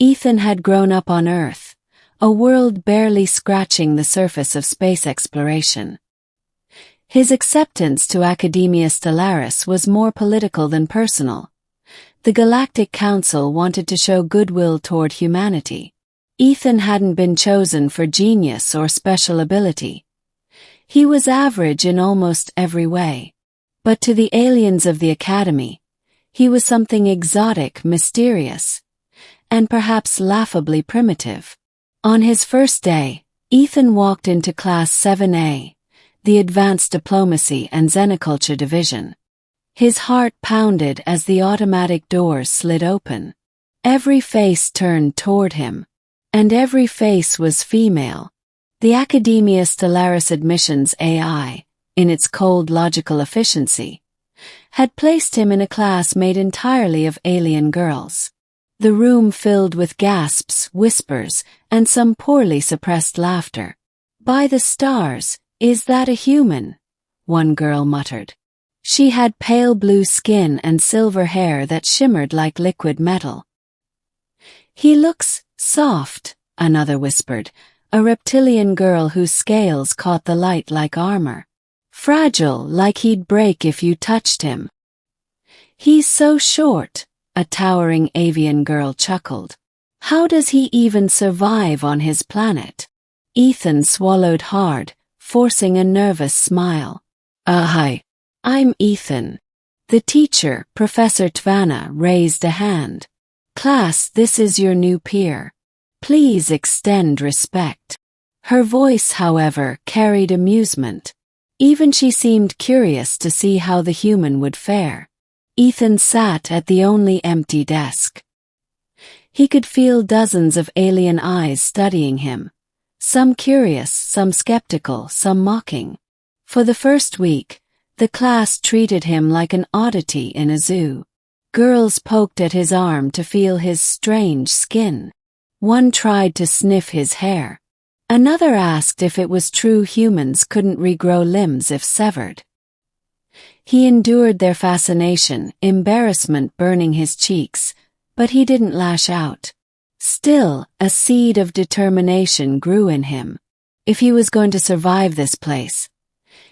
Ethan had grown up on Earth, a world barely scratching the surface of space exploration. His acceptance to Academia Stellaris was more political than personal. The Galactic Council wanted to show goodwill toward humanity. Ethan hadn't been chosen for genius or special ability. He was average in almost every way. But to the aliens of the Academy, he was something exotic, mysterious, and perhaps laughably primitive. On his first day, Ethan walked into Class 7A, the Advanced Diplomacy and Xenoculture Division. His heart pounded as the automatic doors slid open. Every face turned toward him, and every face was female. The Academia Stellaris admissions AI, in its cold logical efficiency, had placed him in a class made entirely of alien girls. The room filled with gasps, whispers, and some poorly suppressed laughter. "By the stars, is that a human?" one girl muttered. She had pale blue skin and silver hair that shimmered like liquid metal. "He looks soft," another whispered, a reptilian girl whose scales caught the light like armor. "Fragile, like he'd break if you touched him." "He's so short," a towering avian girl chuckled. "How does he even survive on his planet?" Ethan swallowed hard, forcing a nervous smile. Hi. I'm Ethan." The teacher, Professor Tvana, raised a hand. "Class, this is your new peer. Please extend respect." Her voice, however, carried amusement. Even she seemed curious to see how the human would fare. Ethan sat at the only empty desk. He could feel dozens of alien eyes studying him, some curious, some skeptical, some mocking. For the first week, the class treated him like an oddity in a zoo. Girls poked at his arm to feel his strange skin. One tried to sniff his hair. Another asked if it was true humans couldn't regrow limbs if severed. He endured their fascination, embarrassment burning his cheeks, but he didn't lash out. Still, a seed of determination grew in him. If he was going to survive this place,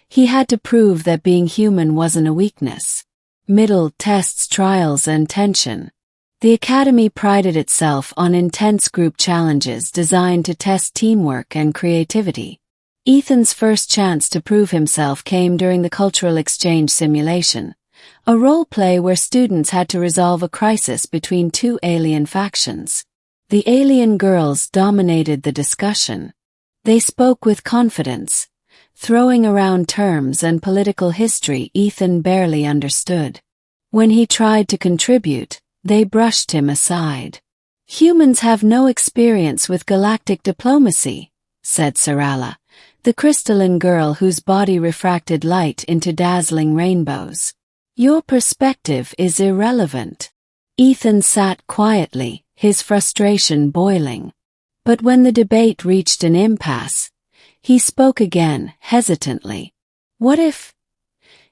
he had to prove that being human wasn't a weakness. Middle, tests, trials, and tension. The Academy prided itself on intense group challenges designed to test teamwork and creativity. Ethan's first chance to prove himself came during the cultural exchange simulation, a role-play where students had to resolve a crisis between two alien factions. The alien girls dominated the discussion. They spoke with confidence, throwing around terms and political history Ethan barely understood. When he tried to contribute, they brushed him aside. "Humans have no experience with galactic diplomacy," said Sarala, the crystalline girl whose body refracted light into dazzling rainbows. "Your perspective is irrelevant." Ethan sat quietly, his frustration boiling. But when the debate reached an impasse, he spoke again, hesitantly. "What if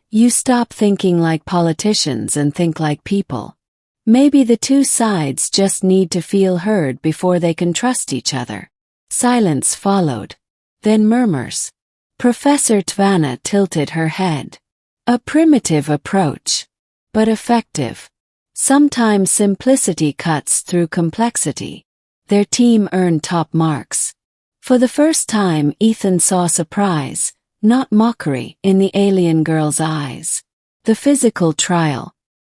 you stop thinking like politicians and think like people? Maybe the two sides just need to feel heard before they can trust each other." Silence followed. Then murmurs. Professor Tvana tilted her head. "A primitive approach, but effective. Sometimes simplicity cuts through complexity." Their team earned top marks. For the first time, Ethan saw surprise, not mockery, in the alien girl's eyes. The physical trial.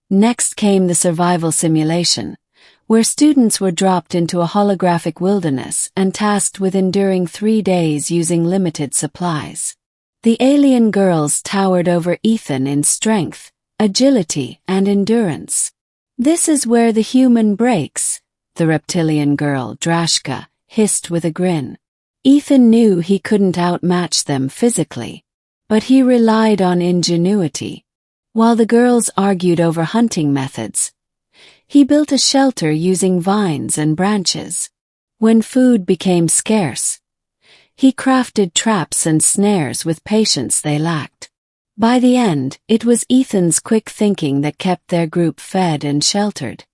Next came the survival simulation, where students were dropped into a holographic wilderness and tasked with enduring 3 days using limited supplies. The alien girls towered over Ethan in strength, agility, and endurance. "This is where the human breaks," the reptilian girl, Drashka, hissed with a grin. Ethan knew he couldn't outmatch them physically, but he relied on ingenuity. While the girls argued over hunting methods, he built a shelter using vines and branches. When food became scarce, he crafted traps and snares with patience they lacked. By the end, it was Ethan's quick thinking that kept their group fed and sheltered.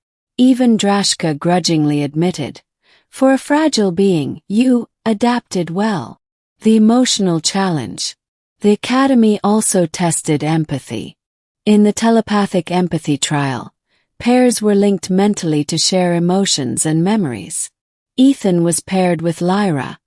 Even Drashka grudgingly admitted. For a fragile being, you adapted well. The emotional challenge. The Academy also tested empathy. In the telepathic empathy trial, pairs were linked mentally to share emotions and memories. Ethan was paired with Lyra,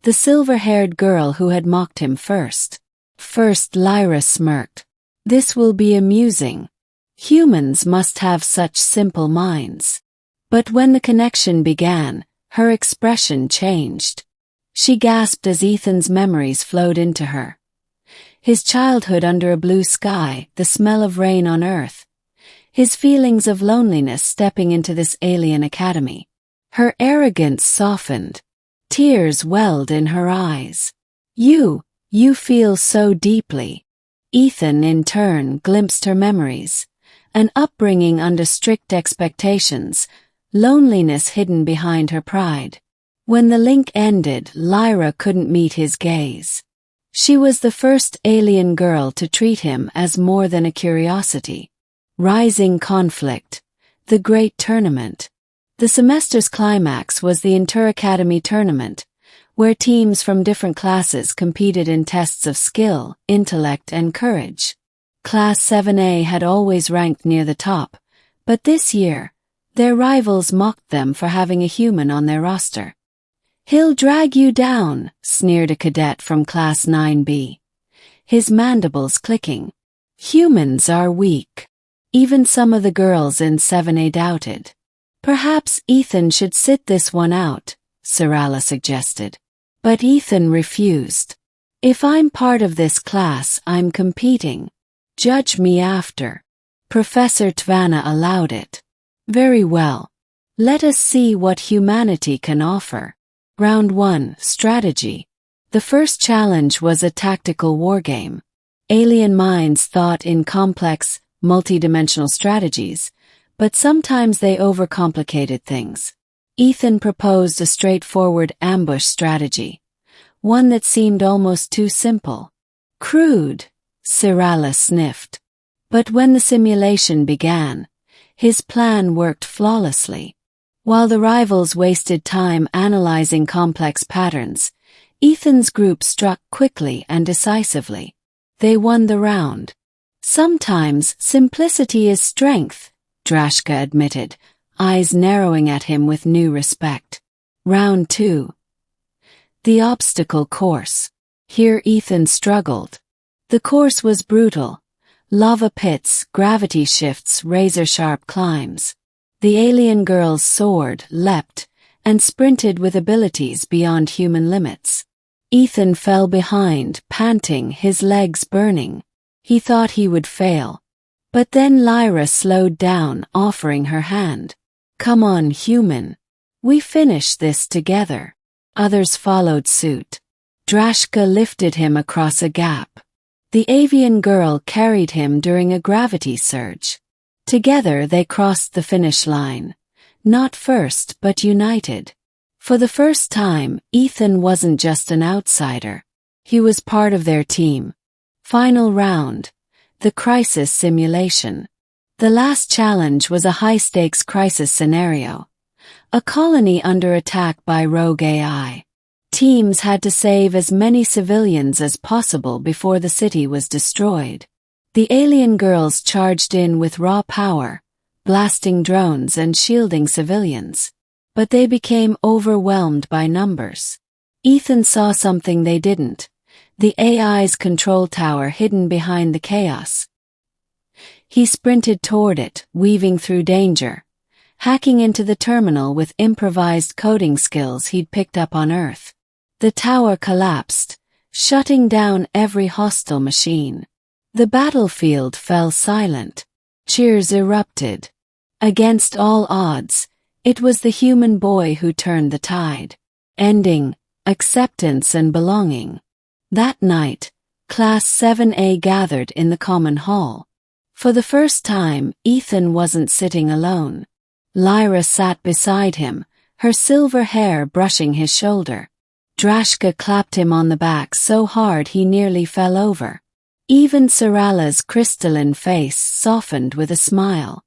the silver-haired girl who had mocked him first. First, Lyra smirked. This will be amusing. Humans must have such simple minds. But when the connection began, her expression changed. She gasped as Ethan's memories flowed into her. His childhood under a blue sky, the smell of rain on Earth. His feelings of loneliness stepping into this alien academy. Her arrogance softened. Tears welled in her eyes. You feel so deeply. Ethan, in turn, glimpsed her memories. An upbringing under strict expectations, loneliness hidden behind her pride. When the link ended, Lyra couldn't meet his gaze. She was the first alien girl to treat him as more than a curiosity. Rising conflict. The great tournament. The semester's climax was the Inter-Academy tournament, where teams from different classes competed in tests of skill, intellect, and courage. Class 7A had always ranked near the top, but this year, their rivals mocked them for having a human on their roster. "He'll drag you down," sneered a cadet from Class 9B. His mandibles clicking. Humans are weak. Even some of the girls in 7A doubted. Perhaps Ethan should sit this one out, Sarala suggested. But Ethan refused. If I'm part of this class, I'm competing. Judge me after. Professor Tvana allowed it. Very well. Let us see what humanity can offer. Round 1, Strategy. The first challenge was a tactical wargame. Alien minds thought in complex, multidimensional strategies, but sometimes they overcomplicated things. Ethan proposed a straightforward ambush strategy, one that seemed almost too simple. Crude, Sarala sniffed. But when the simulation began, his plan worked flawlessly. While the rivals wasted time analyzing complex patterns, Ethan's group struck quickly and decisively. They won the round. Sometimes simplicity is strength, Drashka admitted, eyes narrowing at him with new respect. Round 2. The obstacle course. Here Ethan struggled. The course was brutal. Lava pits, gravity shifts, razor-sharp climbs. The alien girls soared, leapt, and sprinted with abilities beyond human limits. Ethan fell behind, panting, his legs burning. He thought he would fail. But then Lyra slowed down, offering her hand. "Come on, human. We finish this together." Others followed suit. Drashka lifted him across a gap. The avian girl carried him during a gravity surge. Together they crossed the finish line. Not first, but united. For the first time, Ethan wasn't just an outsider. He was part of their team. Final round. The crisis simulation. The last challenge was a high-stakes crisis scenario. A colony under attack by rogue AI. Teams had to save as many civilians as possible before the city was destroyed. The alien girls charged in with raw power, blasting drones and shielding civilians. But they became overwhelmed by numbers. Ethan saw something they didn't. The AI's control tower hidden behind the chaos. He sprinted toward it, weaving through danger, hacking into the terminal with improvised coding skills he'd picked up on Earth. The tower collapsed, shutting down every hostile machine. The battlefield fell silent. Cheers erupted. Against all odds, it was the human boy who turned the tide. Ending, acceptance and belonging. That night, Class 7A gathered in the common hall. For the first time, Ethan wasn't sitting alone. Lyra sat beside him, her silver hair brushing his shoulder. Drashka clapped him on the back so hard he nearly fell over. Even Sarala's crystalline face softened with a smile.